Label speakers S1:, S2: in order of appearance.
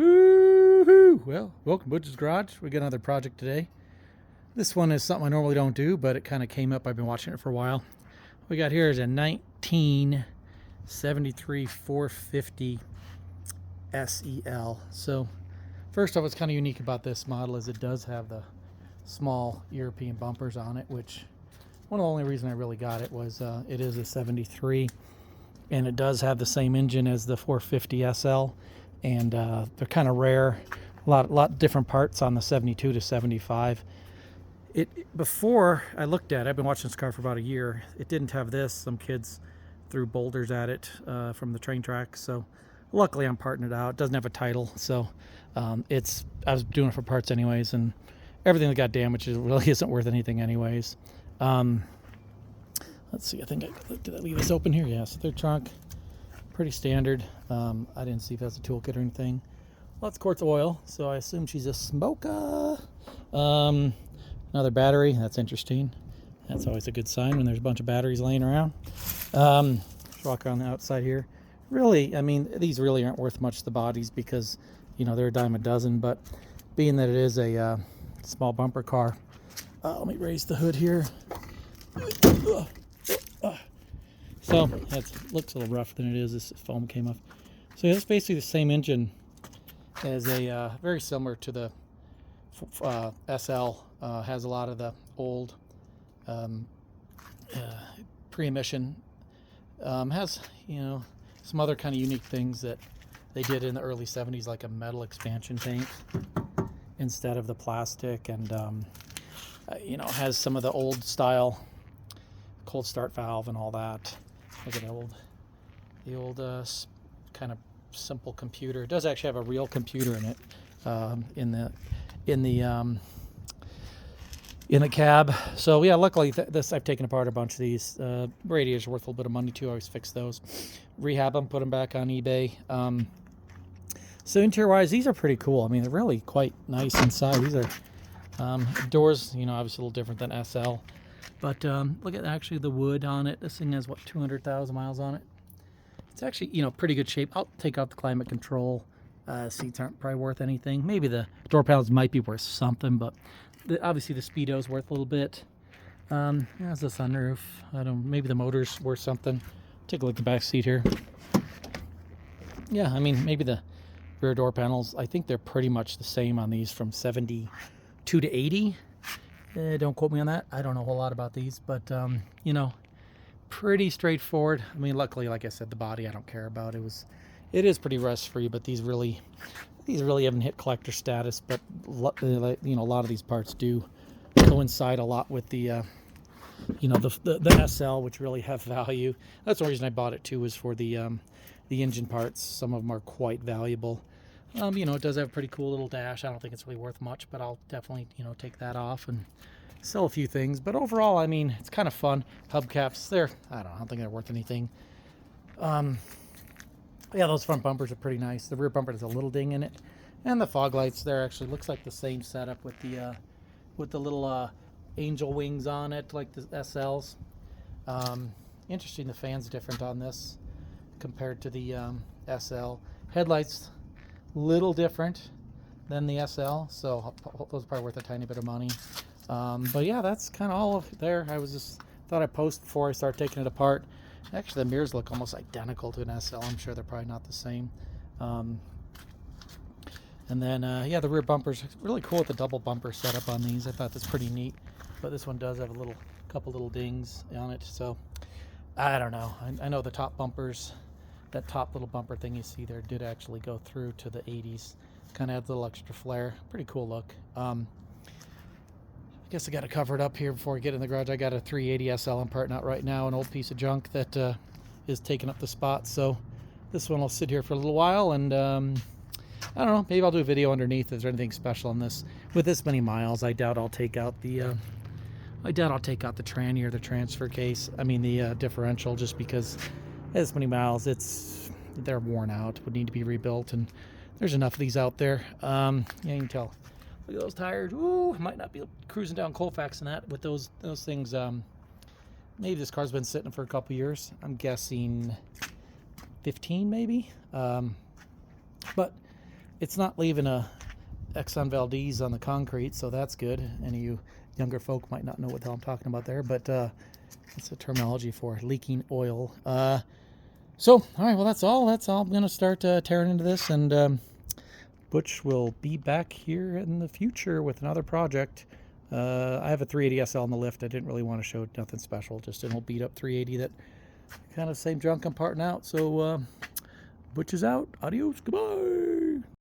S1: Woohoo! Well, welcome to Butch's Garage. We got another project today. This one is something I normally don't do, but it kind of came up. I've been watching it for a while. What we got here is a 1973 450 SEL. So, first off, what's kind of unique about this model is it does have the small European bumpers on it, which one of the only reason I really got it was it is a 73, and it does have the same engine as the 450 SL. And they're kind of rare. A lot different parts on the 72 to 75. Before I looked at it, I've been watching this car for about a year. It didn't have this. Some kids threw boulders at it from the train track. So luckily I'm parting it out. It doesn't have a title, so I was doing it for parts anyways, and everything that got damaged really isn't worth anything anyways. Let's see. Did I leave this open here? Yes. Third trunk. Pretty standard. I didn't see if that's a toolkit or anything. Lots of quartz oil, so I assume she's a smoker. Another battery. That's interesting. That's always a good sign when there's a bunch of batteries laying around. Walk around the outside here. Really, I mean, these really aren't worth much, the bodies, because they're a dime a dozen. But being that it is a small bumper car, let me raise the hood here. So that looks a little rougher than it is. This foam came off. So it's basically the same engine as a very similar to the SL. Has a lot of the old pre-emission. Has some other kind of unique things that they did in the early 70s, like a metal expansion tank instead of the plastic, and has some of the old style cold start valve and all that. Look at the old kind of simple computer. It does actually have a real computer in it, in the cab. So yeah, luckily this I've taken apart a bunch of these. Radiators are worth a little bit of money too. I always fix those, rehab them, put them back on eBay. So interior wise, these are pretty cool. I mean, they're really quite nice inside. These are doors, obviously a little different than SL. But look at actually the wood on it. This thing has, 200,000 miles on it. It's actually, pretty good shape. I'll take out the climate control. Seats aren't probably worth anything. Maybe the door panels might be worth something, but obviously the Speedo's worth a little bit. There's the sunroof. Maybe the motor's worth something. Take a look at the back seat here. Yeah, I mean, maybe the rear door panels, I think they're pretty much the same on these from 72 to 80. Don't quote me on that. I don't know a whole lot about these, but pretty straightforward. I mean, luckily, like I said, the body I don't care about. It is pretty rust free, but these really haven't hit collector status. But a lot of these parts do coincide a lot with the the SL, which really have value. That's the reason I bought it too, was for the engine parts. Some of them are quite valuable. It does have a pretty cool little dash. I don't think it's really worth much, but I'll definitely, take that off and sell a few things. But overall, I mean, it's kind of fun. Hubcaps, I don't think they're worth anything. Yeah, those front bumpers are pretty nice. The rear bumper has a little ding in it. And the fog lights there actually looks like the same setup with the little angel wings on it, like the SLs. Interesting, the fan's different on this compared to the SL. Headlights, little different than the SL, so those are probably worth a tiny bit of money. But yeah, that's kind of all of there. I thought I'd post before I start taking it apart. Actually, the mirrors look almost identical to an SL. I'm sure they're probably not the same. And then yeah, the rear bumper's really cool with the double bumper setup on these. I thought that's pretty neat. But this one does have a couple little dings on it, so I don't know. I know the top bumpers, that top little bumper thing you see there, did actually go through to the 80s. Kind of adds a little extra flair. Pretty cool look. I guess I got to cover it up here before I get in the garage. I got a 380 SL I'm parting out right now, an old piece of junk that is taking up the spot. So this one will sit here for a little while, and I don't know, maybe I'll do a video underneath. Is there anything special on this? With this many miles, I doubt I'll take out the tranny or the transfer case. I mean the differential, just because this many miles, they're worn out, would need to be rebuilt, and there's enough of these out there. Yeah, you can tell. Look at those tires. Ooh, might not be cruising down Colfax and that with those things. Maybe this car's been sitting for a couple years. I'm guessing 15 maybe. But it's not leaving a Exxon Valdez on the concrete, so that's good. Any of you younger folk might not know what the hell I'm talking about there, but it's a terminology for leaking oil. So, all right, well, that's all. I'm going to start tearing into this, and Butch will be back here in the future with another project. I have a 380 SL on the lift. I didn't really want to show nothing special, just an old beat-up 380 that kind of same junk I'm parting out. So, Butch is out. Adios. Goodbye.